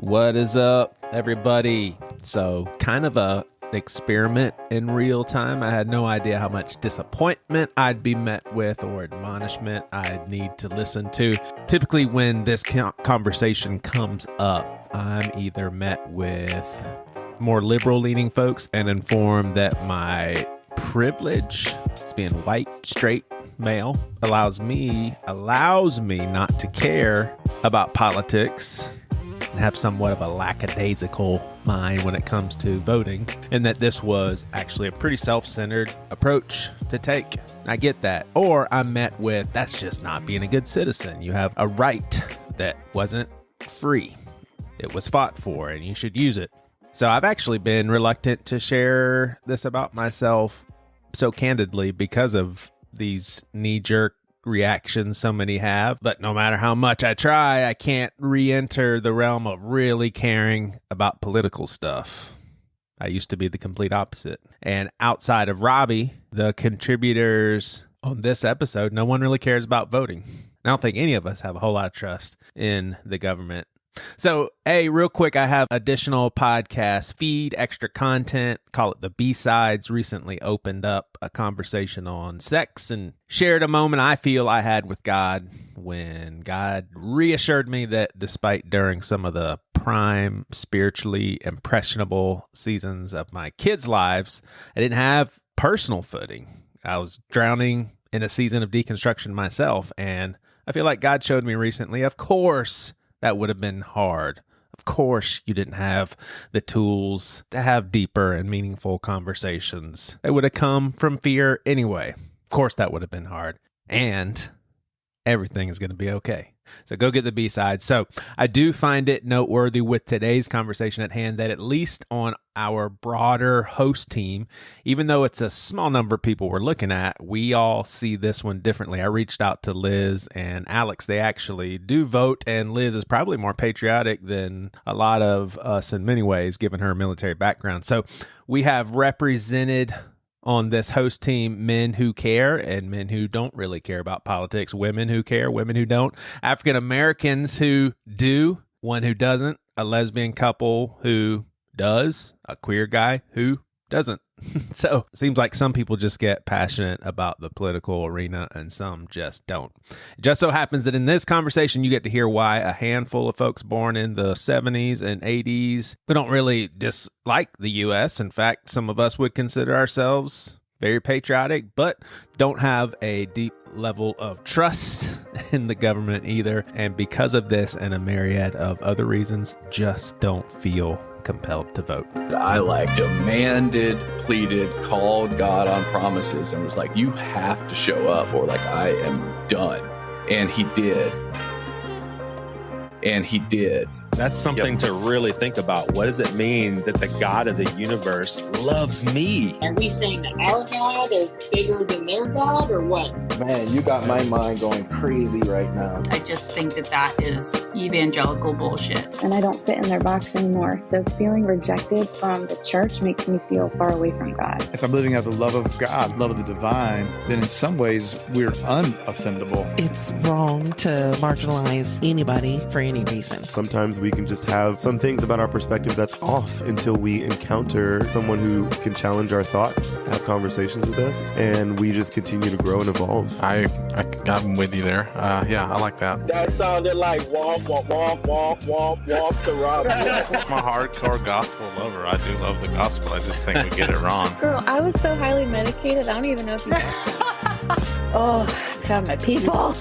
What is up, everybody? So, kind of a experiment in real time. I had no idea how much disappointment I'd be met with or admonishment I'd need to listen to. Typically, when this conversation comes up, I'm either met with more liberal-leaning folks and informed that my privilege, as being white, straight, male, allows me not to care about politics and have somewhat of a lackadaisical mind when it comes to voting, and that this was actually a pretty self-centered approach to take. I get that. Or I'm met with, that's just not being a good citizen. You have a right that wasn't free. It was fought for, and you should use it. So I've actually been reluctant to share this about myself so candidly because of these knee-jerk reactions so many have. But no matter how much I try, I can't re-enter the realm of really caring about political stuff. I used to be the complete opposite. And outside of Robbie, the contributors on this episode, no one really cares about voting. I don't think any of us have a whole lot of trust in the government. So, hey, real quick, I have additional podcast feed, extra content, call it the B-Sides. Recently opened up a conversation on sex and shared a moment I feel I had with God when God reassured me that despite during some of the prime, spiritually impressionable seasons of my kids' lives, I didn't have personal footing. I was drowning in a season of deconstruction myself, and I feel like God showed me recently, of course, that would have been hard. Of course, you didn't have the tools to have deeper and meaningful conversations. They would have come from fear anyway. Of course, that would have been hard. And everything is going to be okay. So go get the B-side. So I do find it noteworthy with today's conversation at hand that at least on our broader host team, even though it's a small number of people we're looking at, we all see this one differently. I reached out to Liz and Alex. They actually do vote, and Liz is probably more patriotic than a lot of us in many ways, given her military background. So we have represented on this host team men who care and men who don't really care about politics, women who care, women who don't, African Americans who do, one who doesn't, a lesbian couple who does, a queer guy who doesn't. So it seems like some people just get passionate about the political arena and some just don't. It just so happens that in this conversation, you get to hear why a handful of folks born in the 70s and 80s who don't really dislike the U.S. In fact, some of us would consider ourselves very patriotic, but don't have a deep level of trust in the government either. And because of this and a myriad of other reasons, just don't feel compelled to vote. I demanded, pleaded, called God on promises and was like, you have to show up or I am done. And he did. That's something to really think about. What does it mean that the God of the universe loves me? Are we saying that our God is bigger than their God or what? Man, you got my mind going crazy right now. I just think that is evangelical bullshit. And I don't fit in their box anymore. So feeling rejected from the church makes me feel far away from God. If I'm living out of the love of God, love of the divine, then in some ways we're unoffendable. It's wrong to marginalize anybody for any reason. Sometimes we can just have some things about our perspective that's off until we encounter someone who can challenge our thoughts, have conversations with us, and we just continue to grow and evolve. I'm with you there. Yeah, I like that. That sounded like womp, womp, womp, womp, womp, womp to Rob. I'm a hardcore gospel lover. I do love the gospel. I just think we get it wrong. Girl, I was so highly medicated, I don't even know if you Oh, God, my people.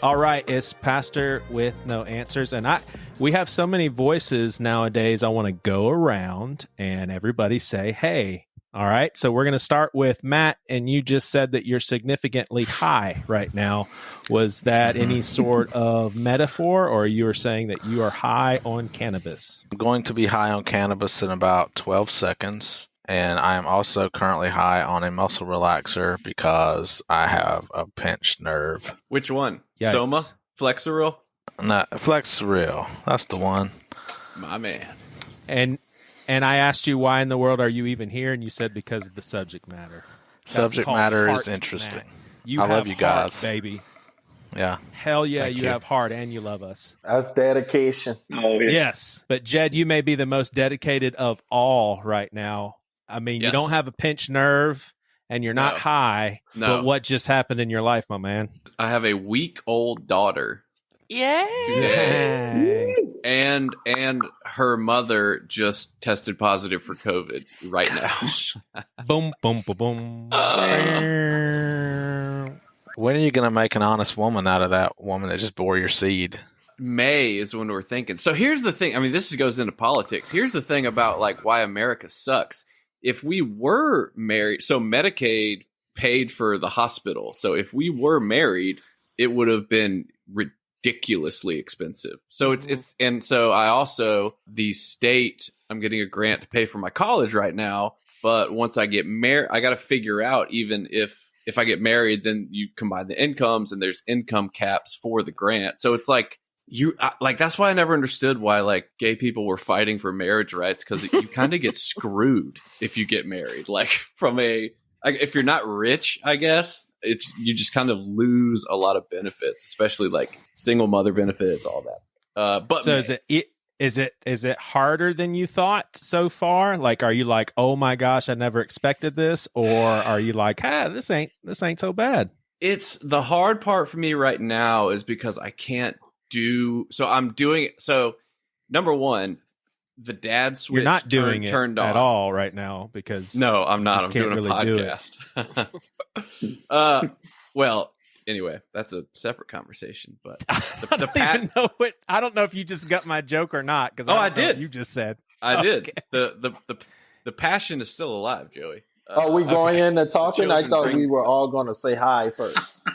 All right, it's Pastor with No Answers, and we have so many voices nowadays. I want to go around and everybody say, hey. All right, so we're going to start with Matt, and you just said that you're significantly high right now. Was that any sort of metaphor, or you were saying that you are high on cannabis? I'm going to be high on cannabis in about 12 seconds, and I am also currently high on a muscle relaxer because I have a pinched nerve. Which one? Yikes. Soma? Flexeril? No, Flexeril. That's the one. My man. And I asked you, why in the world are you even here? And you said because of the subject matter. Subject matter is interesting. I love you guys. Baby. Yeah. Hell yeah, Thank you you. have heart and you love us. That's dedication. Oh, yeah. Yes. But Jed, you may be the most dedicated of all right now. I mean, you Yes. don't have a pinched nerve and you're not No. high. No. But what just happened in your life, my man? I have a week-old daughter. Yay! Today. And her mother just tested positive for COVID right now. Boom, boom, boom, boom. When are you going to make an honest woman out of that woman that just bore your seed? May is when we're thinking. So here's the thing. I mean, this goes into politics. Here's the thing about like why America sucks. If we were married, so Medicaid paid for the hospital. So if we were married, it would have been ridiculously expensive. So it's and so I also, the state, I'm getting a grant to pay for my college right now. But once I get married, I got to figure out, even if I get married, then you combine the incomes and there's income caps for the grant. So it's like that's why I never understood why like gay people were fighting for marriage rights, because you kind of get screwed if you get married. Like if you're not rich, I guess you just kind of lose a lot of benefits, especially like single mother benefits, all that. But so is it harder than you thought so far? Like, are you like, oh my gosh, I never expected this, or are you like, this ain't so bad? It's the hard part for me right now is because I can't do. So I'm doing. So number one, the dad switch. You're not doing turned it on at all right now because no, I'm not. I'm can't doing really a podcast. Well, anyway, that's a separate conversation. But I don't know if you just got my joke or not, because I did. You just said I did. The passion is still alive, Joey. Are we going into talking? I Children thought we were all going to say hi first.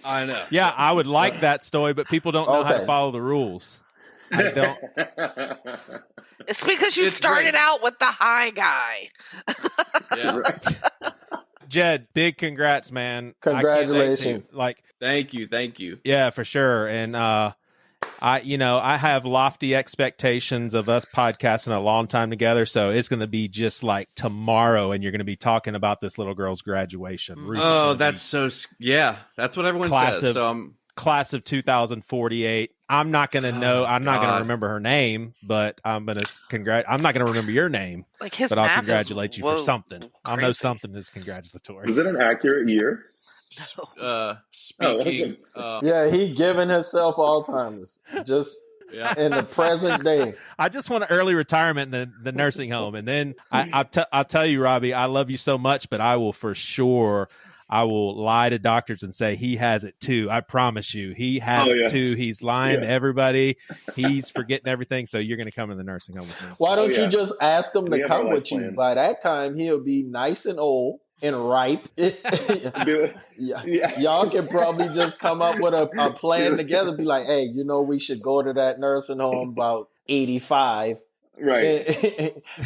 I know. Yeah, I would like that story, but people don't know how to Okay. follow the rules. I don't. It's because you started out with the high guy. Yeah. Jed, big congrats, man. Congratulations. Thank you. Yeah, for sure. And I have lofty expectations of us podcasting a long time together, so it's going to be just like tomorrow, and you're going to be talking about this little girl's graduation. That's what everyone says. So class of 2048. I'm not going to know. I'm not going to remember her name, but I'm going to I'm not going to remember your name. Like his but I'll math congratulate is, you for something. I'll know something is congratulatory. Is it an accurate year? Speaking. Yeah, he giving himself Alzheimer's just in the present day. I just want an early retirement in the nursing home, and then I'll tell you, Robbie, I love you so much, but I will for sure. I will lie to doctors and say he has it too. I promise you, he has it too. He's lying to everybody. He's forgetting everything. So you're going to come in the nursing home with me. Why don't you just ask him to come with you? By that time, he'll be nice and old and ripe. Y'all can probably just come up with a plan together. Be like, hey, we should go to that nursing home about 85. Right.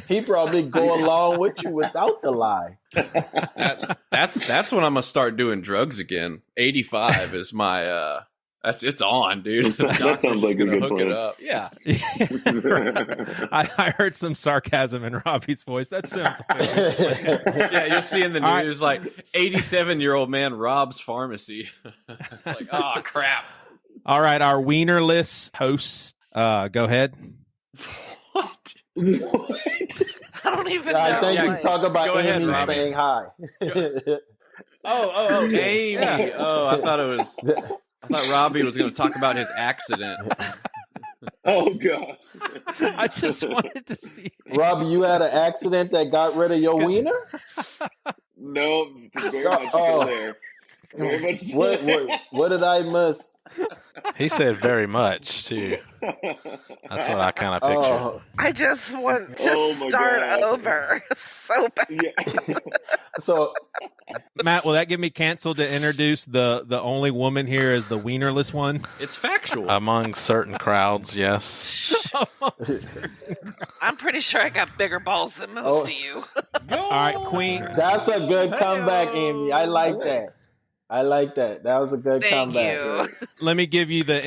He probably go along with you without the lie. That's when I'm gonna start doing drugs again. 85 is my it's on, dude. That sounds like a good hook plan. it up. Yeah. I heard some sarcasm in Robbie's voice. That sounds like a good plan. Yeah, you'll see in the news like 87-year-old man robs pharmacy. It's like, oh crap. All right, our wienerless host, go ahead. What? I don't even know. I think you talk about Go ahead, Amy Robbie. saying hi. Oh, Amy. Yeah. Oh, I thought Robbie was going to talk about his accident. Oh gosh. I just wanted to see. Robbie, you had an accident that got rid of your wiener? No, very much still there. Very much still there. What did I miss? He said very much too. That's what I kind of picture. I just want to start over so bad. Yeah. So, Matt, will that get me canceled to introduce the only woman here as the wienerless one? It's factual. Among certain crowds, yes. I'm pretty sure I got bigger balls than most of you. All right, Queen. That's a good comeback, Amy. I like that. That was a good comeback. You. Let me give you the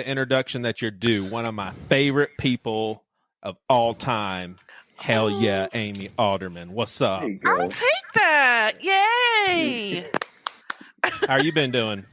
introduction that you're due. One of my favorite people of all time. Hell yeah, Amy Alderman. What's up? I'll take that. Yay. How you been doing?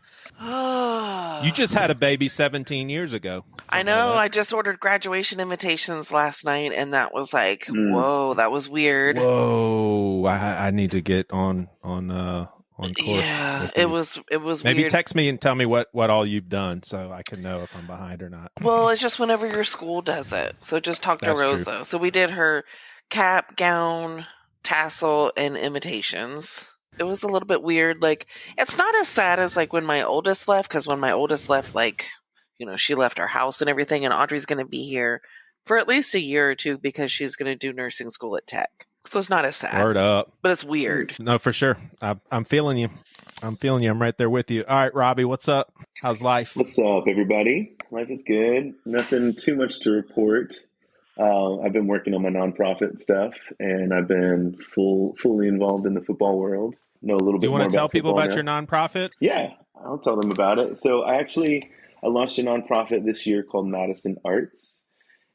You just had a baby 17 years ago. I know. I just ordered graduation invitations last night, and that was like, whoa, that was weird. Whoa, I need to get on course. Yeah, it was Maybe weird. text me and tell me what all you've done so I can know if I'm behind or not. Well, it's just whenever your school does it. So just talk to That's Rosa. true. So we did her cap, gown, tassel, and invitations. It was a little bit weird. Like, it's not as sad as like when my oldest left, because when my oldest left, like, she left our house and everything, and Audrey's going to be here for at least a year or two because she's going to do nursing school at Tech. So it's not as sad. Word up. But it's weird. No, for sure. I'm feeling you. I'm right there with you. All right, Robbie, what's up? How's life? What's up, everybody? Life is good. Nothing too much to report. I've been working on my nonprofit stuff, and I've been fully involved in the football world. Know a little bit more. Do you want to tell people about now. your nonprofit? Yeah, I'll tell them about it. So I launched a nonprofit this year called Madison Arts,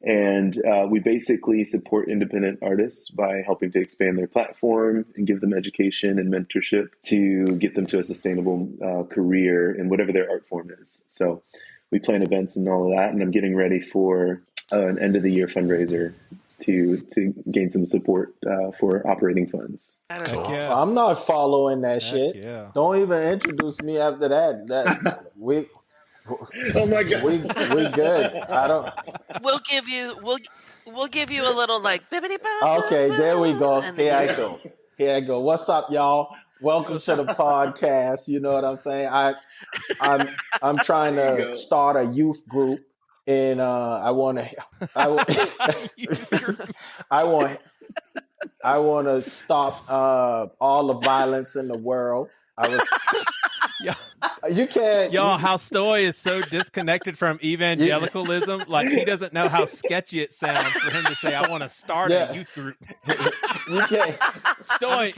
and we basically support independent artists by helping to expand their platform and give them education and mentorship to get them to a sustainable career in whatever their art form is. So we plan events and all of that, and I'm getting ready for an end of the year fundraiser to gain some support for operating funds. That is awesome. Yeah. I'm not following that shit. Yeah. Don't even introduce me after that. Oh my God. We good. I don't. We'll give you a little like bibbity bop. Okay, there we go. And Here then- I go. Here I go. What's up, y'all? Welcome to the podcast. You know what I'm saying? I'm trying to start a youth group, and I want to stop all the violence in the world. You can't. Y'all, how Stoy is so disconnected from evangelicalism. Like, he doesn't know how sketchy it sounds for him to say, I want to start a youth group. You can't. Stoy.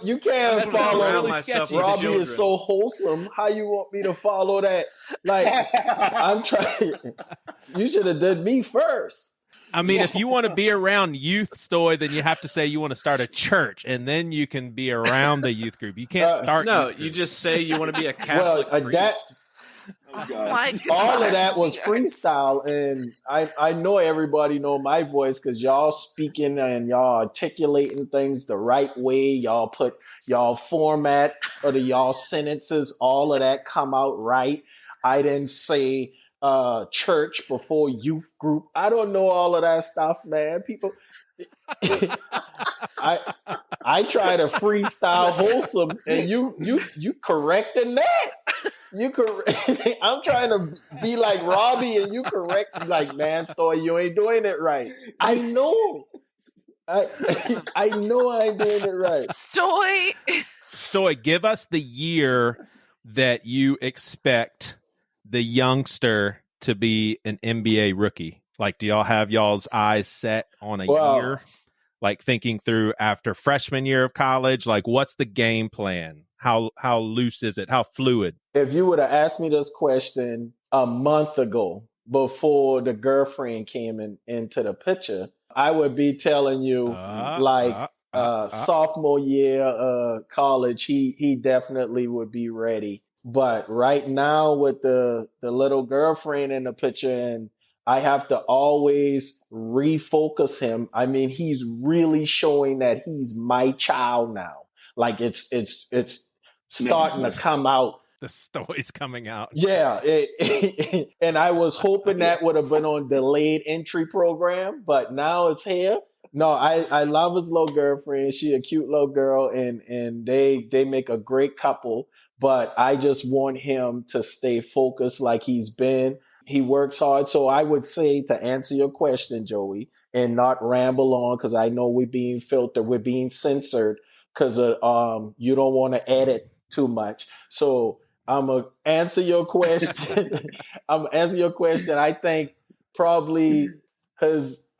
You can't follow. Really sketchy. Robbie is so wholesome. How you want me to follow that? Like, I'm trying. You should have did me first. I mean, if you want to be around youth, Stoy, then you have to say you want to start a church, and then you can be around the youth group. You can't start. No, you just say you want to be a Catholic priest. All of that was freestyle, and I know everybody know my voice because y'all speaking and y'all articulating things the right way. Y'all put y'all format of y'all sentences. All of that come out right. I didn't say church before youth group. I don't know all of that stuff, man. People, I try to freestyle wholesome, and you correcting that. I'm trying to be like Robbie, and you correct like, man, Stoy, you ain't doing it right. I know. I know I ain't doing it right. Stoy, give us the year that you expect the youngster to be an NBA rookie. Like, do y'all have y'all's eyes set on a year? Like, thinking through after freshman year of college, like, what's the game plan? How loose is it? How fluid? If you would have asked me this question a month ago, before the girlfriend came into the picture, I would be telling you sophomore year college, he definitely would be ready. But right now with the little girlfriend in the picture, and I have to always refocus him. I mean, he's really showing that he's my child now. Like it's starting to come out. The story's coming out. Yeah. And I was hoping that would have been on delayed entry program, but now it's here. No, I love his little girlfriend. She a cute little girl, and they make a great couple. But I just want him to stay focused like he's been. He works hard. So I would say, to answer your question, Joey, and not ramble on, because I know we're being filtered, we're being censored, because you don't want to edit too much. So I'm going to answer your question. I think probably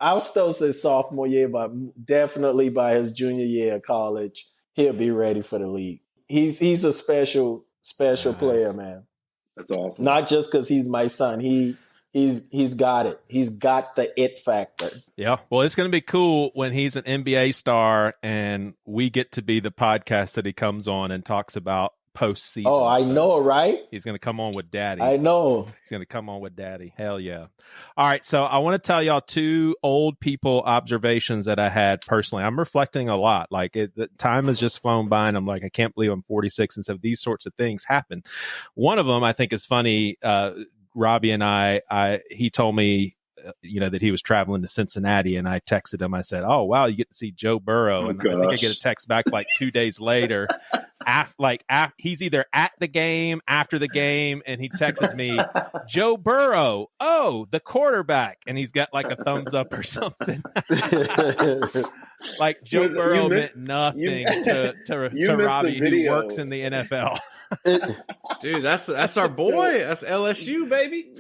I'll still say sophomore year, but definitely by his junior year of college, he'll be ready for the league. He's a special player, man. That's awesome. Not just because he's my son. He's got it. He's got the it factor. Yeah. Well, it's going to be cool when he's an NBA star and we get to be the podcast that he comes on and talks about postseason. Oh, I know, right? He's going to come on with Daddy. I know. He's going to come on with Daddy. Hell yeah. All right. So I want to tell y'all 2 old people observations that I had personally. I'm reflecting a lot. Like the time has just flown by and I'm like, I can't believe I'm 46. And so these sorts of things happen. One of them I think is funny. Robbie and he told me, that he was traveling to Cincinnati, and I texted him. I said, "Oh wow, you get to see Joe Burrow." And I think I get a text back like 2 days later. He's either at the game, after the game, and he texts me, "Joe Burrow, oh, the quarterback," and he's got like a thumbs up or something. Like Joe Burrow meant nothing to Robbie, who works in the NFL. Dude, that's our boy. That's LSU, baby.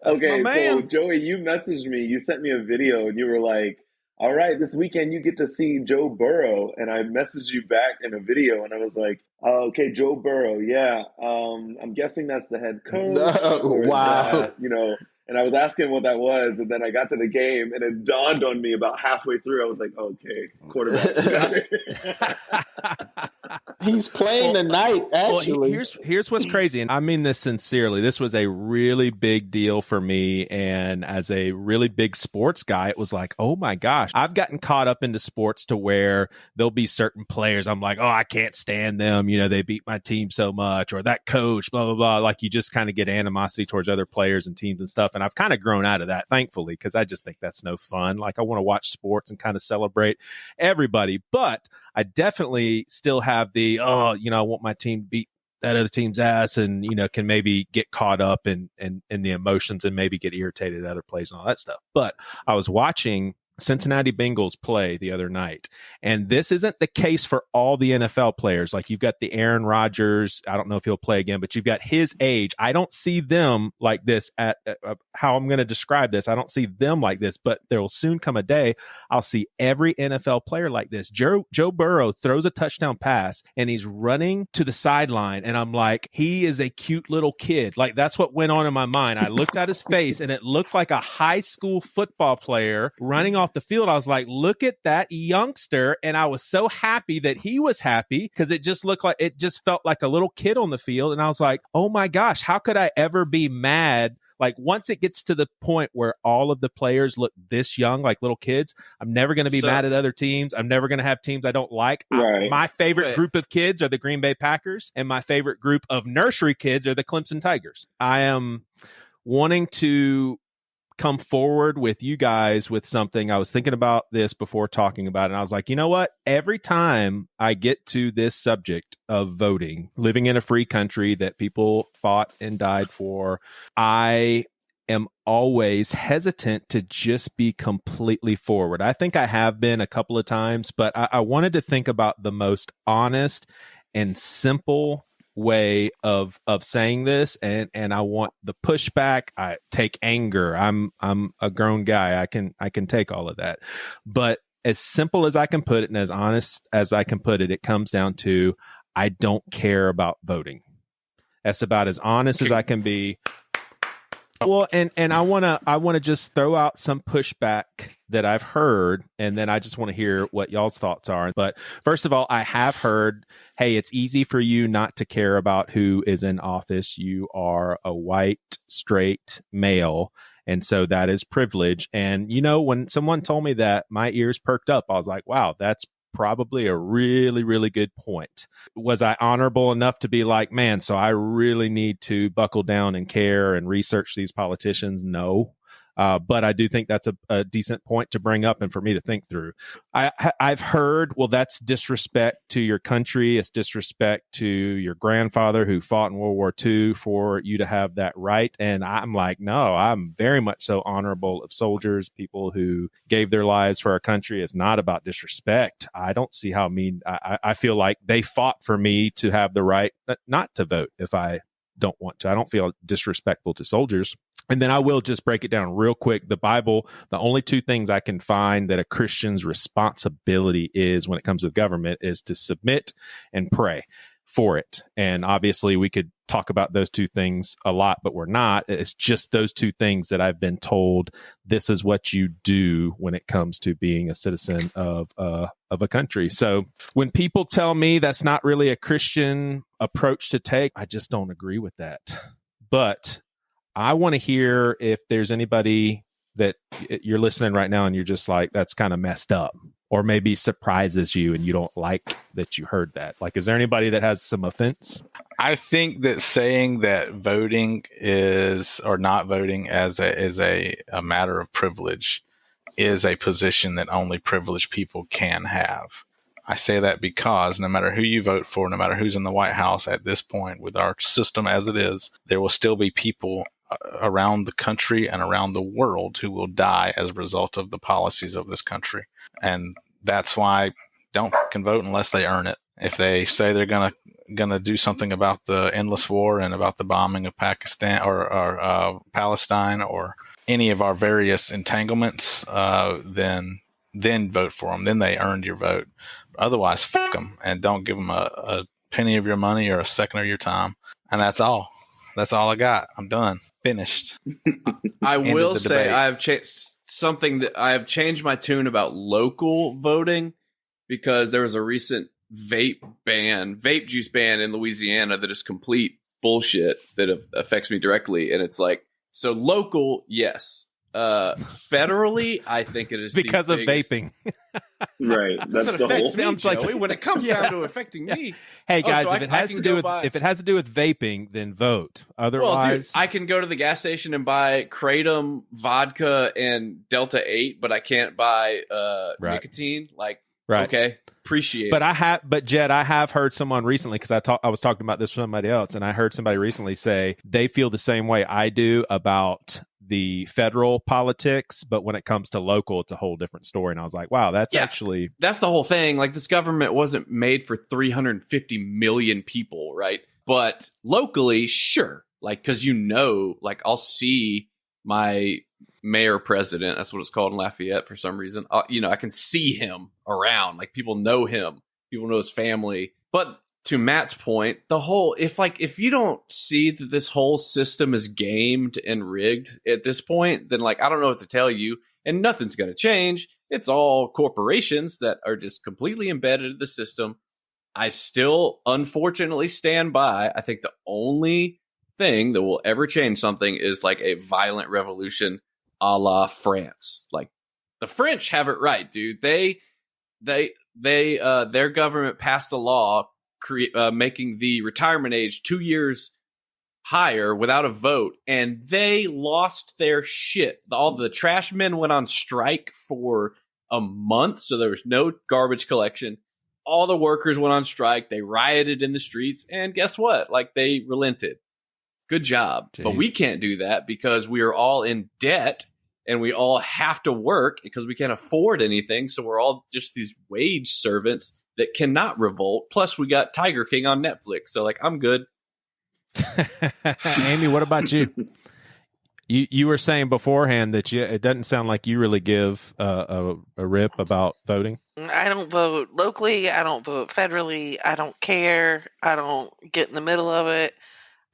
Okay, man. So Joey, you messaged me. You sent me a video, and you were like, "All right, this weekend you get to see Joe Burrow." And I messaged you back in a video, and I was like, "Oh, okay, Joe Burrow, yeah. I'm guessing that's the head coach." Wow. And I was asking what that was, and then I got to the game, and it dawned on me about halfway through. I was like, "Okay, quarterback." He's playing tonight, actually. Well, here's what's crazy, and I mean this sincerely. This was a really big deal for me, and as a really big sports guy, it was like, oh my gosh. I've gotten caught up into sports to where there'll be certain players I'm like, oh, I can't stand them. They beat my team so much, or that coach, blah, blah, blah. Like you just kind of get animosity towards other players and teams and stuff. And I've kind of grown out of that, thankfully, because I just think that's no fun. Like I want to watch sports and kind of celebrate everybody, but I definitely still have the, I want my team to beat that other team's ass, and, can maybe get caught up in the emotions and maybe get irritated at other plays and all that stuff. But I was watching Cincinnati Bengals play the other night, and this isn't the case for all the NFL players. Like you've got the Aaron Rodgers. I don't know if he'll play again, but you've got his age. I don't see them like this at how I'm going to describe this. I don't see them like this, but there will soon come a day I'll see every NFL player like this. Joe Burrow throws a touchdown pass and he's running to the sideline, and I'm like, he is a cute little kid. Like that's what went on in my mind. I looked at his face and it looked like a high school football player running off the field. I was like, look at that youngster. And I was so happy that he was happy, because it just felt like a little kid on the field. And I was like, oh my gosh, how could I ever be mad? Like once it gets to the point where all of the players look this young, like little kids, I'm never going to be mad at other teams. I'm never going to have teams I don't like. Right. My favorite group of kids are the Green Bay Packers, and my favorite group of nursery kids are the Clemson Tigers. I am wanting to come forward with you guys with something. I was thinking about this before talking about it, and I was like, you know what? Every time I get to this subject of voting, living in a free country that people fought and died for, I am always hesitant to just be completely forward. I think I have been a couple of times, but I wanted to think about the most honest and simple way of saying this, and I want the pushback. I take anger. I'm a grown guy. I can take all of that. But as simple as I can put it and as honest as I can put it, it comes down to I don't care about voting. That's about as honest as I can be. Well, and I want to just throw out some pushback that I've heard, and then I just want to hear what y'all's thoughts are. But first of all, I have heard, hey, it's easy for you not to care about who is in office. You are a white, straight male, and so that is privilege. And, when someone told me that, my ears perked up. I was like, wow, that's probably a really, really good point. Was I honorable enough to be like, man, so I really need to buckle down and care and research these politicians? No. But I do think that's a decent point to bring up and for me to think through. I've heard, well, that's disrespect to your country. It's disrespect to your grandfather who fought in World War II for you to have that right. And I'm like, no, I'm very much so honorable of soldiers, people who gave their lives for our country. It's not about disrespect. I don't see how I feel like they fought for me to have the right not to vote if I don't want to. I don't feel disrespectful to soldiers. And then I will just break it down real quick. The Bible, the only two things I can find that a Christian's responsibility is when it comes to government is to submit and pray. for it. And obviously we could talk about those two things a lot, but we're not. It's just those two things that I've been told this is what you do when it comes to being a citizen of a country. So when people tell me that's not really a Christian approach to take, I just don't agree with that. But I want to hear if there's anybody that you're listening right now and you're just like, that's kind of messed up, or maybe surprises you and you don't like that you heard that. Like, is there anybody that has some offense? I think that saying that voting is, or not voting is a matter of privilege is a position that only privileged people can have. I say that because no matter who you vote for, no matter who's in the White House at this point with our system as it is, there will still be people around the country and around the world who will die as a result of the policies of this country. And that's why don't fucking vote unless they earn it. If they say they're gonna do something about the endless war and about the bombing of Pakistan or Palestine or any of our various entanglements, then vote for them. Then they earned your vote. Otherwise, fuck them and don't give them a penny of your money or a second of your time. And that's all. That's all I got. I'm done. Finished. I will say I have changed my tune about local voting because there was a recent vape juice ban in Louisiana that is complete bullshit that affects me directly. And it's like, so local, yes. Federally, I think it is because of vaping. Right. That's the whole thing. Like, when it comes down to affecting me. Hey guys, if it has to do with vaping, then vote. Otherwise, well, dude, I can go to the gas station and buy Kratom vodka and Delta 8, but I can't buy nicotine. Like, okay, appreciate it. But Jed, I have heard someone recently, because I was talking about this with somebody else, and I heard somebody recently say they feel the same way I do about the federal politics, but when it comes to local, it's a whole different story. And I was like, wow, that's the whole thing. Like, this government wasn't made for 350 million people, right? But locally, sure. Like, because like, I'll see my mayor president, that's what it's called in Lafayette for some reason. I can see him around. Like, people know him. People know his family. But to Matt's point, if you don't see that this whole system is gamed and rigged at this point, then like, I don't know what to tell you, and nothing's going to change. It's all corporations that are just completely embedded in the system. I still, unfortunately, stand by. I think the only thing that will ever change something is like a violent revolution a la France. Like, the French have it right, dude. Their government passed a law making the retirement age 2 years higher without a vote, and they lost their shit. All the trash men went on strike for a month, so there was no garbage collection. All the workers went on strike. They rioted in the streets, and guess what? Like, they relented. Good job. Jeez. But we can't do that because we are all in debt, and we all have to work because we can't afford anything. So we're all just these wage servants that cannot revolt. Plus, we got Tiger King on Netflix. So, like, I'm good. Amy, what about you? You were saying beforehand that it doesn't sound like you really give a rip about voting. I don't vote locally. I don't vote federally. I don't care. I don't get in the middle of it.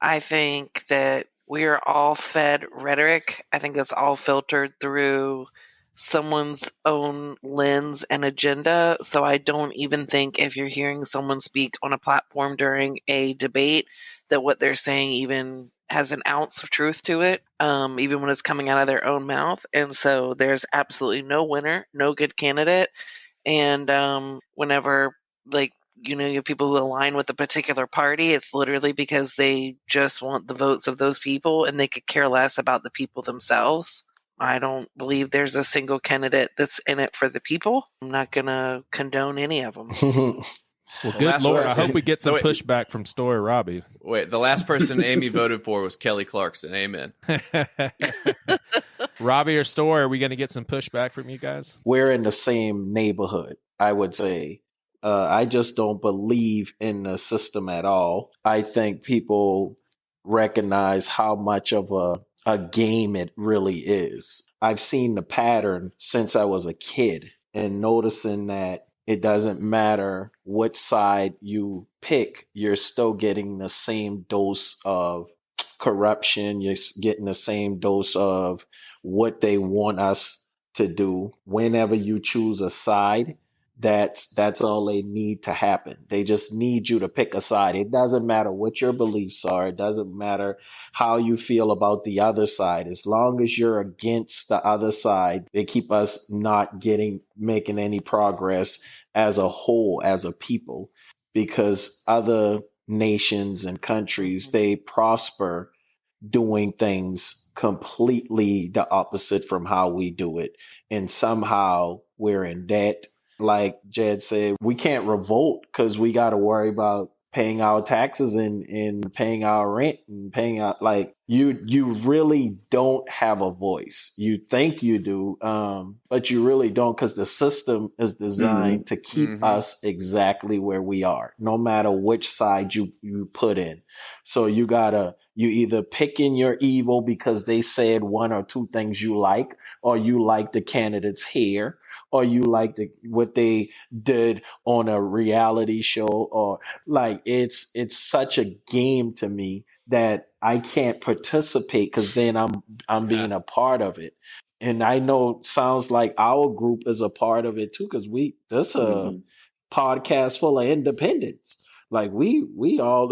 I think that we are all fed rhetoric. I think it's all filtered through someone's own lens and agenda. So I don't even think if you're hearing someone speak on a platform during a debate that what they're saying even has an ounce of truth to it, even when it's coming out of their own mouth. And so there's absolutely no winner, no good candidate. And whenever, like, you have people who align with a particular party, it's literally because they just want the votes of those people and they could care less about the people themselves. I don't believe there's a single candidate that's in it for the people. I'm not going to condone any of them. Well, good Lord, I hope we get some pushback from Story Robbie. Wait, the last person Amy voted for was Kelly Clarkson. Amen. Robbie or Story, are we going to get some pushback from you guys? We're in the same neighborhood, I would say. I just don't believe in the system at all. I think people recognize how much of a game it really is. I've seen the pattern since I was a kid, and noticing that It doesn't matter what side you pick, you're still getting the same dose of corruption. You're getting the same dose of what they want us to do. Whenever you choose a side, that's all they need to happen. They just need you to pick a side. It doesn't matter what your beliefs are. It doesn't matter how you feel about the other side. As long as you're against the other side, they keep us not making any progress as a whole, as a people, because other nations and countries, they prosper doing things completely the opposite from how we do it. And somehow we're in debt. Like Jed said, we can't revolt because we got to worry about paying our taxes and paying our rent and paying out. Like you really don't have a voice. You think you do, but you really don't, because the system is designed to keep us exactly where we are, no matter which side you put in. So you either pick in your evil because they said one or two things you like, or you like the candidate's hair, or you like what they did on a reality show, or like it's such a game to me that I can't participate, because then I'm being a part of it. And I know sounds like our group is a part of it too, because this a podcast full of independents. Like we all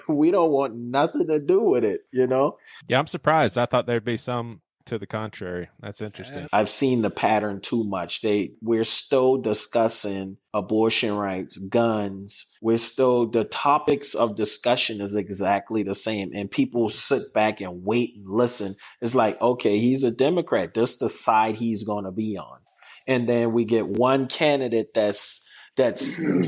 we don't want nothing to do with it, you know? Yeah, I'm surprised. I thought there'd be some to the contrary. That's interesting. I've seen the pattern too much. We're still discussing abortion rights, guns. The topics of discussion is exactly the same. And people sit back and wait and listen. It's like, okay, he's a Democrat. This is the side he's going to be on. And then we get one candidate that's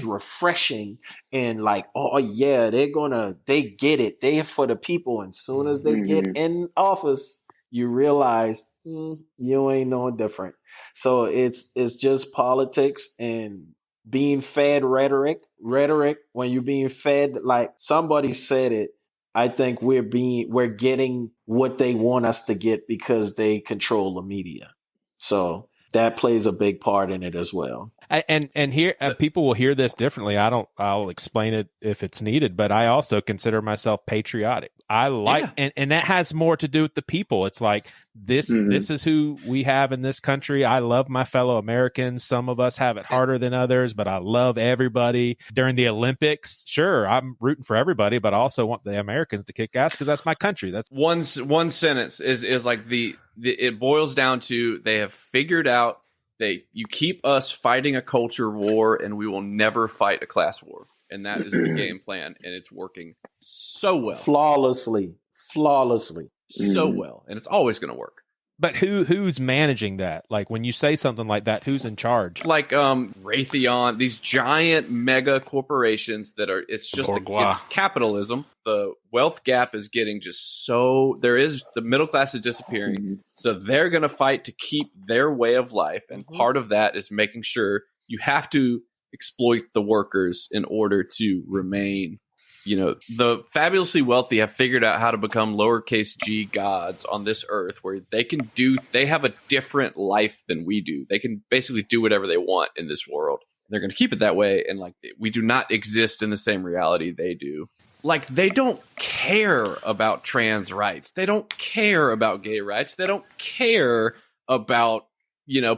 refreshing and like, oh yeah, they get it. They're for the people. And soon as they get in office, you realize you ain't no different. So it's just politics and being fed rhetoric. When you're being fed, like somebody said it, I think we're getting what they want us to get because they control the media. So that plays a big part in it as well. And here people will hear this differently. I'll explain it if it's needed, but I also consider myself patriotic. I like, and that has more to do with the people. It's like this is who we have in this country. I love my fellow Americans. Some of us have it harder than others, but I love everybody. During the Olympics, sure, I'm rooting for everybody, but I also want the Americans to kick ass because that's my country. That's one sentence is like it boils down to, they have figured out you keep us fighting a culture war and we will never fight a class war. And that is the game plan, and it's working so well. Flawlessly. So well. And it's always going to work. But who's managing that? Like when you say something like that, who's in charge? Like Raytheon, these giant mega corporations it's capitalism. The wealth gap is getting the middle class is disappearing. So they're going to fight to keep their way of life. And part of that is making sure you have to exploit the workers in order to remain. You know, the fabulously wealthy have figured out how to become lowercase g gods on this earth, where they have a different life than we do. They can basically do whatever they want in this world. They're going to keep it that way. And like, we do not exist in the same reality they do. Like, they don't care about trans rights. They don't care about gay rights. They don't care about,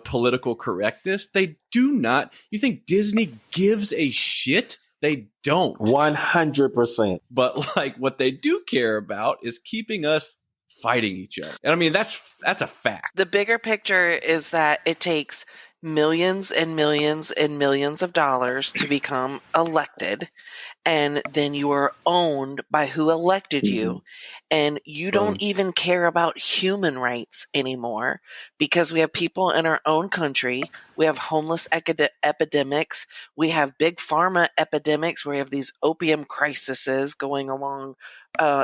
political correctness. They do not. You think Disney gives a shit? They don't. 100%. But like, what they do care about is keeping us fighting each other. And I mean, that's a fact. The bigger picture is that it takes millions and millions and millions of dollars to become elected, and then you are owned by who elected you, and you don't even care about human rights anymore, because we have people in our own country, we have homeless epidemics, we have big pharma epidemics, where we have these opium crises going along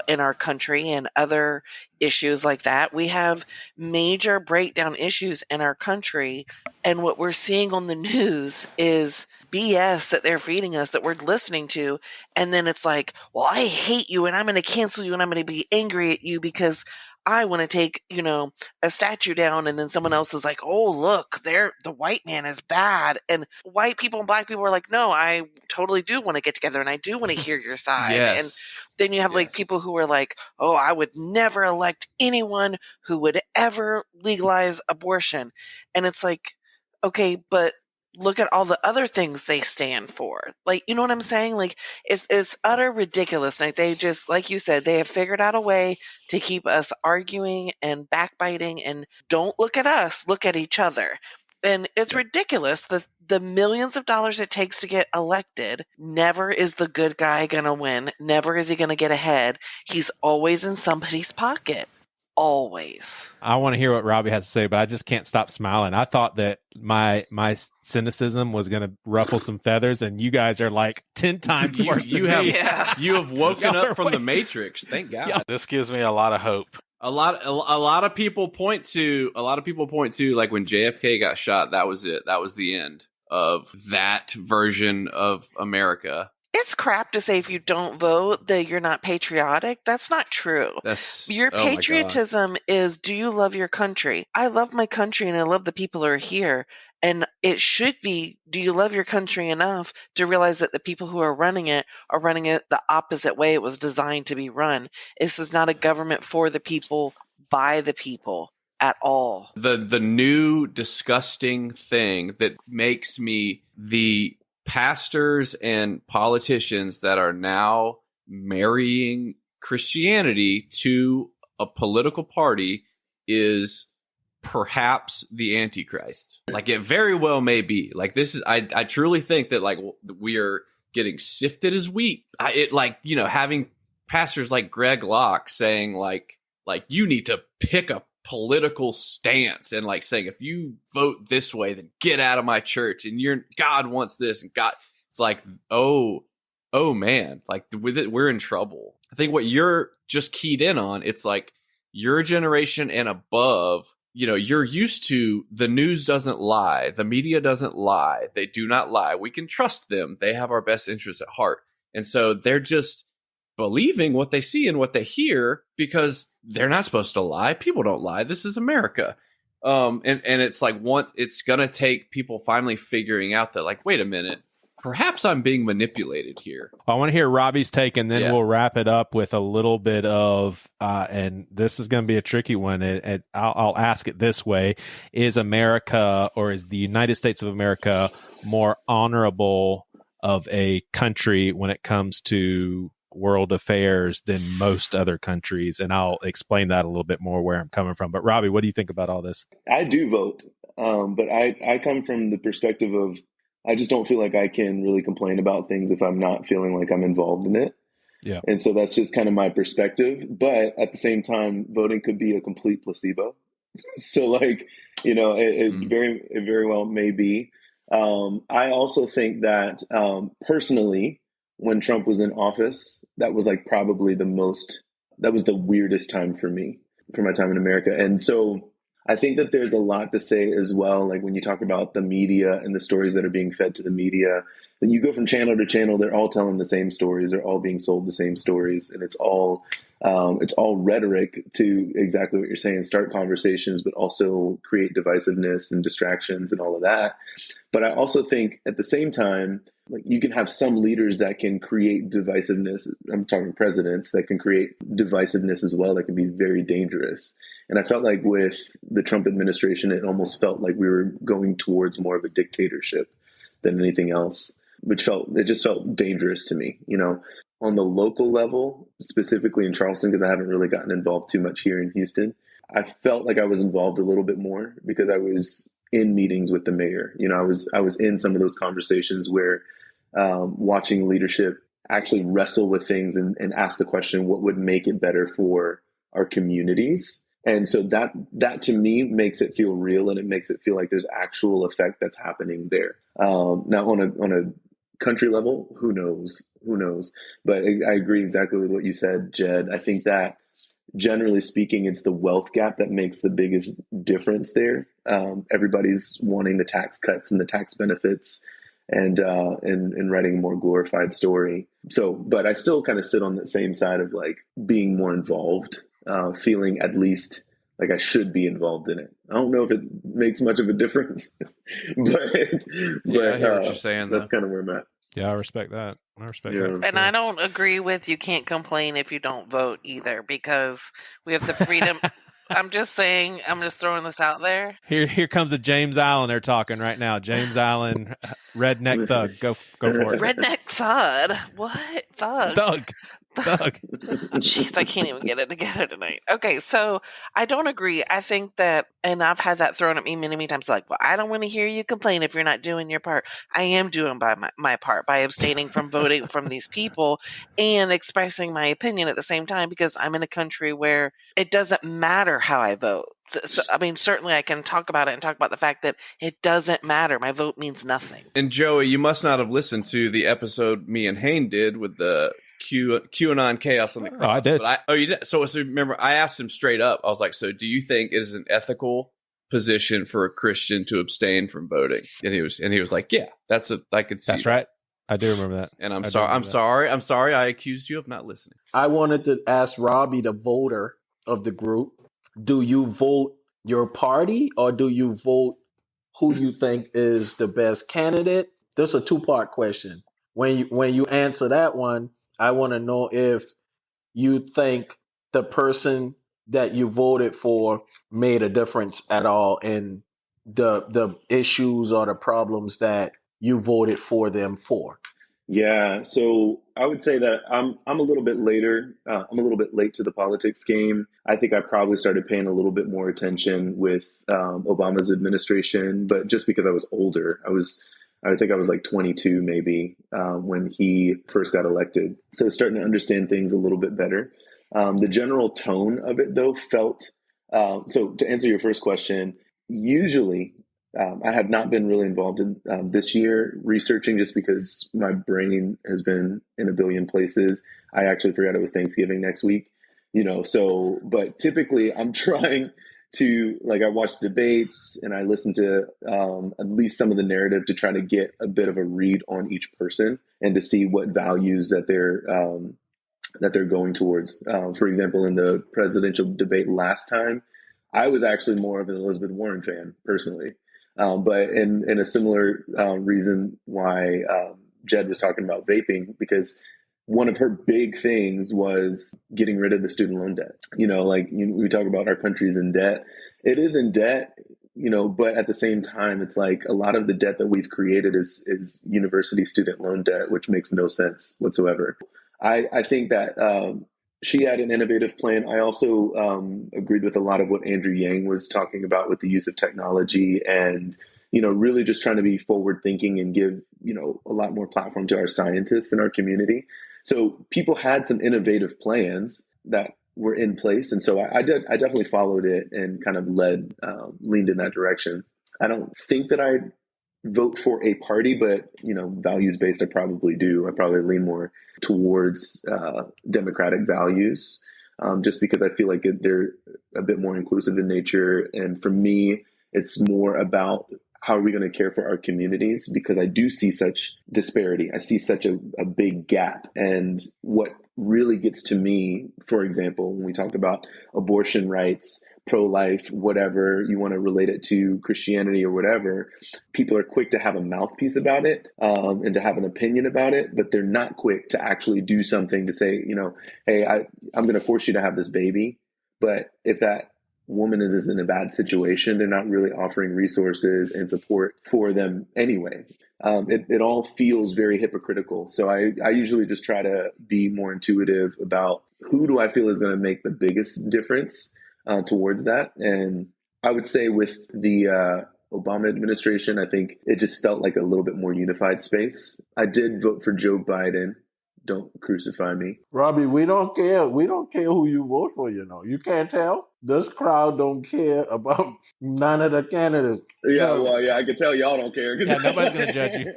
in our country, and other issues like that. We have major breakdown issues in our country, and what we're seeing on the news is BS that they're feeding us, that we're listening to. And then it's like, well, I hate you and I'm going to cancel you and I'm going to be angry at you because I want to take, a statue down, and then someone else is like, oh, look, the white man is bad. And white people and black people are like, no, I totally do want to get together and I do want to hear your side. Yes. And then you have like people who are like, oh, I would never elect anyone who would ever legalize abortion. And it's like, okay, but look at all the other things they stand for. Like, you know what I'm saying? Like, it's utter ridiculous. Like, they just, like you said, they have figured out a way to keep us arguing and backbiting, and don't look at us, look at each other. And it's ridiculous. The millions of dollars it takes to get elected, never is the good guy going to win. Never is he going to get ahead. He's always in somebody's pocket. Always. I want to hear what Robbie has to say, but I just can't stop smiling. I thought that my cynicism was going to ruffle some feathers, and you guys are like 10 times worse than me. You have woken up from the Matrix. Thank God. Yeah. This gives me a lot of hope. A lot of people point to like when JFK got shot, that was it. That was the end of that version of America. It's crap to say if you don't vote that you're not patriotic. That's not true. Your patriotism is, do you love your country? I love my country and I love the people who are here. And it should be, do you love your country enough to realize that the people who are running it the opposite way it was designed to be run? This is not a government for the people, by the people at all. The new disgusting thing that makes me the pastors and politicians that are now marrying Christianity to a political party is perhaps the Antichrist. Like, it very well may be. Like, this is, I truly think that, like, we are getting sifted as wheat. Having pastors like Greg Locke saying like you need to pick a political stance, and like saying, if you vote this way, then get out of my church, and God wants this, and God, it's like, oh man, like with it, we're in trouble. I think what you're just keyed in on, it's like your generation and above, you're used to the news doesn't lie, the media doesn't lie, they do not lie, we can trust them, they have our best interests at heart, and so they're just believing what they see and what they hear because they're not supposed to lie. People don't lie. This is America. And it's like, it's going to take people finally figuring out that, like, wait a minute, perhaps I'm being manipulated here. I want to hear Robbie's take, and then we'll wrap it up with a little bit of, and this is going to be a tricky one. I'll ask it this way. Is America, or is the United States of America, more honorable of a country when it comes to world affairs than most other countries? And I'll explain that a little bit more where I'm coming from. But Robbie, what do you think about all this? I do vote, but I come from the perspective of, I just don't feel like I can really complain about things if I'm not feeling like I'm involved in it. Yeah. And so that's just kind of my perspective. But at the same time, voting could be a complete placebo. So like, it very well may be. I also think that personally, when Trump was in office, that was like probably that was the weirdest time for me, for my time in America. And so I think that there's a lot to say as well. Like when you talk about the media and the stories that are being fed to the media, then you go from channel to channel, they're all telling the same stories. They're all being sold the same stories. And it's all rhetoric to exactly what you're saying, start conversations, but also create divisiveness and distractions and all of that. But I also think at the same time, like you can have some leaders that can create divisiveness. I'm talking presidents that can create divisiveness as well. That can be very dangerous. And I felt like with the Trump administration, it almost felt like we were going towards more of a dictatorship than anything else, it just felt dangerous to me, on the local level, specifically in Charleston, because I haven't really gotten involved too much here in Houston. I felt like I was involved a little bit more because I was in meetings with the mayor. I was in some of those conversations where watching leadership actually wrestle with things and ask the question, what would make it better for our communities? And so that to me makes it feel real, and it makes it feel like there's actual effect that's happening there. Now on a country level, who knows? But I agree exactly with what you said, Jed. I think that generally speaking, it's the wealth gap that makes the biggest difference there. Everybody's wanting the tax cuts and the tax benefits and writing a more glorified story. So, but I still kind of sit on the same side of like being more involved feeling at least like I should be involved in it. I don't know if it makes much of a difference, but I hear what you're saying. That's kind of where I'm at. Yeah, I respect that. I respect Yeah. that. And I don't agree with you can't complain if you don't vote either, because we have the freedom. I'm just saying, I'm just throwing this out there. Here comes the James Allen they're talking right now. James Allen, redneck thug. Go for it. Redneck thud? What? Thug. Thug. Jeez, I can't even get it together tonight. Okay, so I don't agree. I think that, and I've had that thrown at me many, many times, like, well, I don't want to hear you complain if you're not doing your part. I am doing my part by abstaining from voting from these people and expressing my opinion at the same time, because I'm in a country where it doesn't matter how I vote. So, I mean, certainly I can talk about it and talk about the fact that it doesn't matter. My vote means nothing. And Joey, you must not have listened to the episode me and Hayne did with the QAnon chaos on the cross. Oh, I did. You did. So remember, I asked him straight up. I was like, "So, do you think it is an ethical position for a Christian to abstain from voting?" And he was like, "Yeah, I could see." That's right. I do remember that. And I'm sorry. I accused you of not listening. I wanted to ask Robbie, the voter of the group, do you vote your party or do you vote who you think is the best candidate? This is a two-part question. When you answer that one, I want to know if you think the person that you voted for made a difference at all in the issues or the problems that you voted for them for. Yeah, so I would say that I'm a little bit later. I'm a little bit late to the politics game. I think I probably started paying a little bit more attention with Obama's administration, but just because I was older. I think I was like 22 maybe when he first got elected. So starting to understand things a little bit better. The general tone of it, though, felt so to answer your first question, usually I have not been really involved in this year researching just because my brain has been in a billion places. I actually forgot it was Thanksgiving next week, but typically I'm trying to, I watch debates and I listen to at least some of the narrative to try to get a bit of a read on each person and to see what values that they're going towards. For example, in the presidential debate last time, I was actually more of an Elizabeth Warren fan personally. But in a similar reason why Jed was talking about vaping, because one of her big things was getting rid of the student loan debt. We talk about our country's in debt. It is in debt, but at the same time, it's like a lot of the debt that we've created is university student loan debt, which makes no sense whatsoever. I think that she had an innovative plan. I also agreed with a lot of what Andrew Yang was talking about with the use of technology and, really just trying to be forward thinking and give, a lot more platform to our scientists in our community. So people had some innovative plans that were in place. And so I definitely followed it and kind of leaned in that direction. I don't think that I vote for a party, but, values based, I probably do. I probably lean more towards democratic values just because I feel like they're a bit more inclusive in nature. And for me, it's more about how are we going to care for our communities? Because I do see such disparity. I see such a big gap. And what really gets to me, for example, when we talk about abortion rights, pro-life, whatever you want to relate it to, Christianity or whatever, people are quick to have a mouthpiece about it and to have an opinion about it, but they're not quick to actually do something to say, hey, I'm going to force you to have this baby. But if that woman is in a bad situation, they're not really offering resources and support for them anyway. It all feels very hypocritical. So I usually just try to be more intuitive about who do I feel is going to make the biggest difference towards that. And I would say with the Obama administration, I think it just felt like a little bit more unified space. I did vote for Joe Biden. Don't crucify me. Robbie, we don't care. We don't care who you vote for, You can't tell. This crowd don't care about none of the candidates. Yeah, well, yeah, I can tell y'all don't care. Yeah, nobody's going to judge you.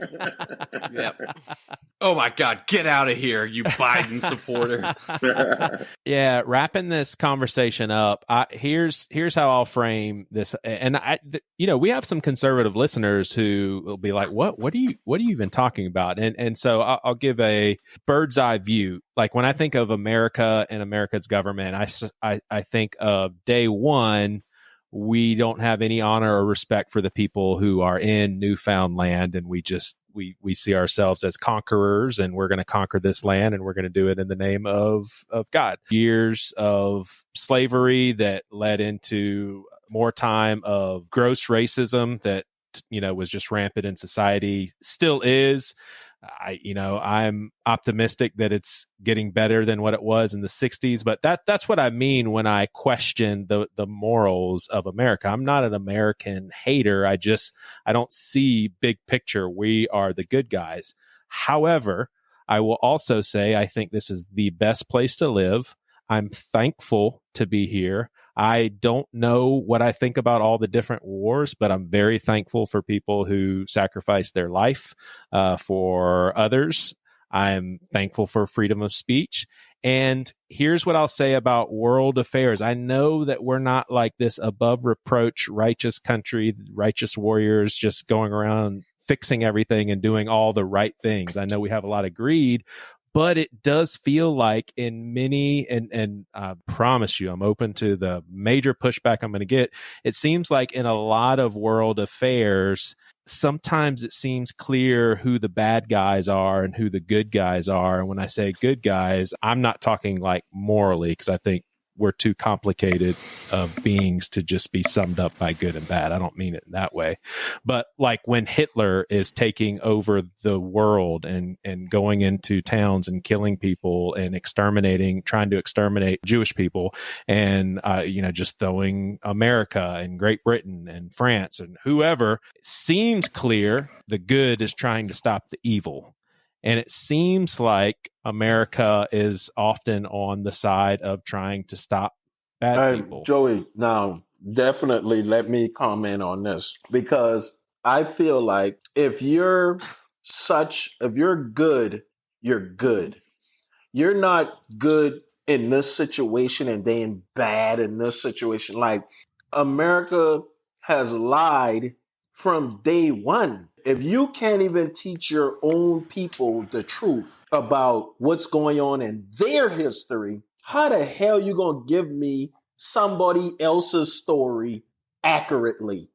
Yep. Oh, my God. Get out of here, you Biden supporter. Yeah, wrapping this conversation up, here's how I'll frame this. And, we have some conservative listeners who will be like, what are you even talking about? And so I'll give a bird's eye view. like when I think of America and America's government, I think of day one, we don't have any honor or respect for the people who are in newfound land. And we see ourselves as conquerors, and we're going to conquer this land, and we're going to do it in the name of God. Years of slavery that led into more time of gross racism that, was just rampant in society, still is. I'm optimistic that it's getting better than what it was in the 60s, but that's what I mean when I question the morals of America. I'm not an American hater. I don't see big picture. We are the good guys. However, I will also say I think this is the best place to live. I'm thankful to be here. I don't know what I think about all the different wars, but I'm very thankful for people who sacrifice their life for others. I'm thankful for freedom of speech. And here's what I'll say about world affairs. I know that we're not like this above reproach, righteous country, righteous warriors just going around fixing everything and doing all the right things. I know we have a lot of greed, but it does feel like in many, and I promise you, I'm open to the major pushback I'm going to get. It seems like in a lot of world affairs, sometimes it seems clear who the bad guys are and who the good guys are. And when I say good guys, I'm not talking like morally, because I think we're too complicated beings to just be summed up by good and bad. I don't mean it in that way. But like when Hitler is taking over the world and going into towns and killing people and trying to exterminate Jewish people, and, just throwing America and Great Britain and France and whoever, it seems clear the good is trying to stop the evil. And it seems like America is often on the side of trying to stop bad people. Joey, now definitely let me comment on this, because I feel like if you're good, you're good. You're not good in this situation and then bad in this situation. Like, America has lied from day one. If you can't even teach your own people the truth about what's going on in their history, how the hell you gonna give me somebody else's story accurately?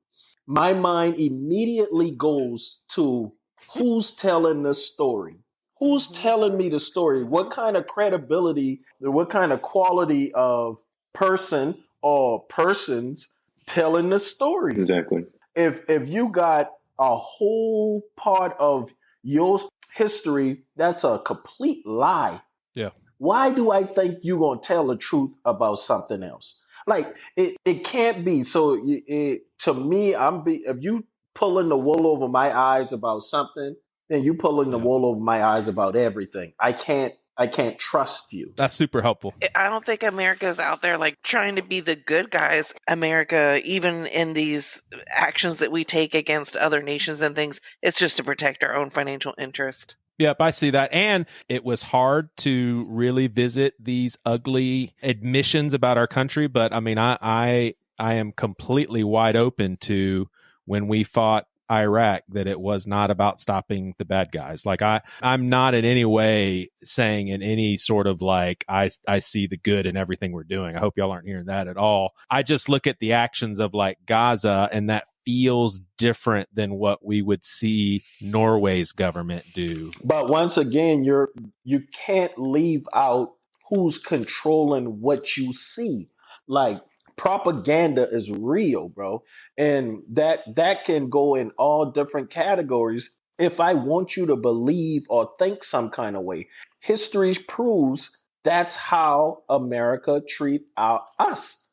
My mind immediately goes to who's telling the story. Who's telling me the story? What kind of credibility, what kind of quality of person or persons telling the story? Exactly. If you got a whole part of your history that's a complete lie, yeah, why do I think you're going to tell the truth about something else? Like, it can't be. So to me, if you pulling the wool over my eyes about something, then you pulling the wool over my eyes about everything. I can't trust you. That's super helpful. I don't think America's out there like trying to be the good guys. America, even in these actions that we take against other nations and things, it's just to protect our own financial interest. Yep, I see that. And it was hard to really visit these ugly admissions about our country. But I mean, I am completely wide open to when we fought Iraq that it was not about stopping the bad guys. Like I'm not in any way saying in any sort of like I see the good in everything we're doing. I hope y'all aren't hearing that at all. I just look at the actions of like Gaza, and that feels different than what we would see Norway's government do. But once again, you can't leave out who's controlling what you see. Like, propaganda is real, bro. And that can go in all different categories. If I want you to believe or think some kind of way, history proves that's how America treat us.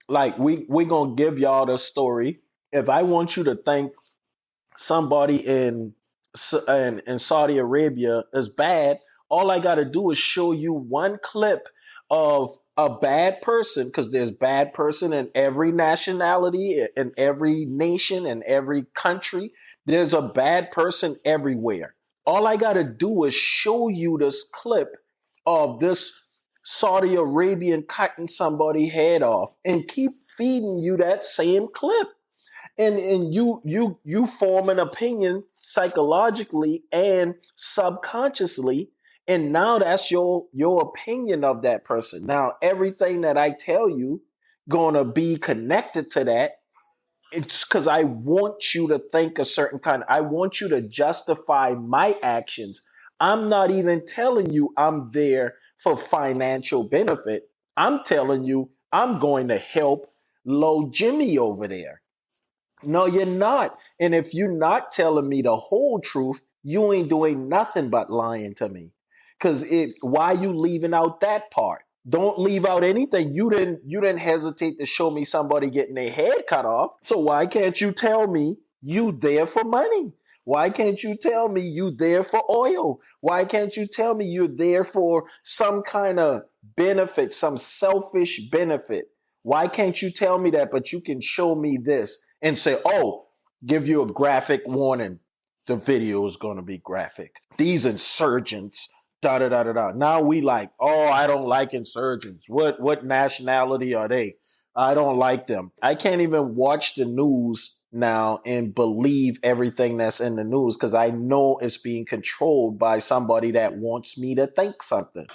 Like, we're going to give y'all the story. If I want you to think somebody in Saudi Arabia is bad, all I got to do is show you one clip of a bad person, because there's bad person in every nationality, in every nation, in every country. There's a bad person everywhere. All I got to do is show you this clip of this Saudi Arabian cutting somebody's head off and keep feeding you that same clip. And you form an opinion psychologically and subconsciously, And now that's your opinion of that person. Now everything that I tell you gonna be connected to that. It's because I want you to think a certain kind. I want you to justify my actions. I'm not even telling you I'm there for financial benefit. I'm telling you I'm going to help Low Jimmy over there. No, you're not. And if you're not telling me the whole truth, you ain't doing nothing but lying to me. Because why you leaving out that part? Don't leave out anything. You didn't hesitate to show me somebody getting their head cut off. So why can't you tell me you there for money? Why can't you tell me you there for oil? Why can't you tell me you're there for some kind of benefit, some selfish benefit? Why can't you tell me that, but you can show me this and say, oh, give you a graphic warning. The video is going to be graphic. These insurgents, da da da da da. Now we like, oh, I don't like insurgents. What nationality are they? I don't like them. I can't even watch the news now and believe everything that's in the news because I know it's being controlled by somebody that wants me to think something.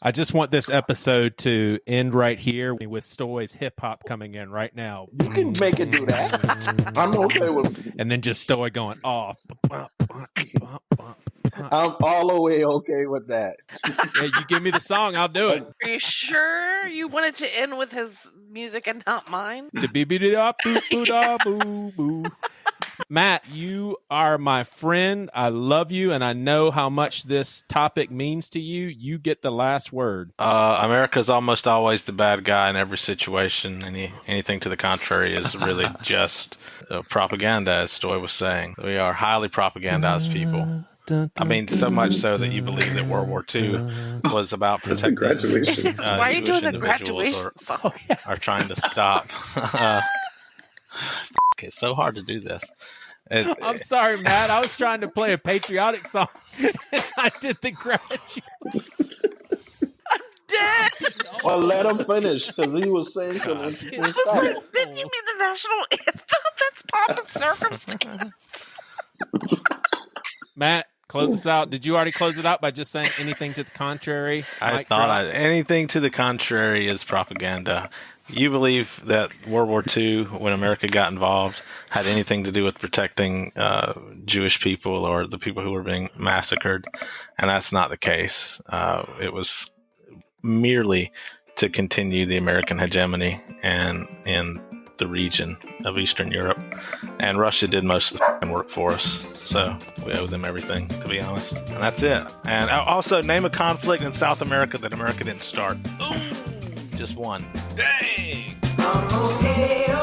I just want this episode to end right here with Stoy's hip hop coming in right now. You can make it do that. I'm okay with it. And then just Stoy going off. I'm all the way okay with that. Yeah, you give me the song, I'll do it. Are you sure you wanted to end with his music and not mine? Matt, you are my friend. I love you, and I know how much this topic means to you. You get the last word. America's almost always the bad guy in every situation. Anything to the contrary is really just propaganda, as Stoy was saying. We are highly propagandized people. I mean, so much so that you believe that World War II was about protecting graduation. Why are you Jewish doing the individuals graduation song? are trying to stop. It's so hard to do this. I'm sorry, Matt. I was trying to play a patriotic song. I did the graduation. I'm dead. Well, let him finish because he was saying some interesting stuff. Didn't you mean the national anthem? That's pomp and circumstance. Matt, close us out. Did you already close it out by just saying anything to the contrary? I thought anything to the contrary is propaganda. You believe that World War II, when America got involved, had anything to do with protecting Jewish people or the people who were being massacred, and that's not the case. It was merely to continue the American hegemony and in the region of Eastern Europe, and Russia did most of the work for us, so we owe them everything, to be honest. And that's it. And also, name a conflict in South America that America didn't start. Ooh, just one. Dang. Okay.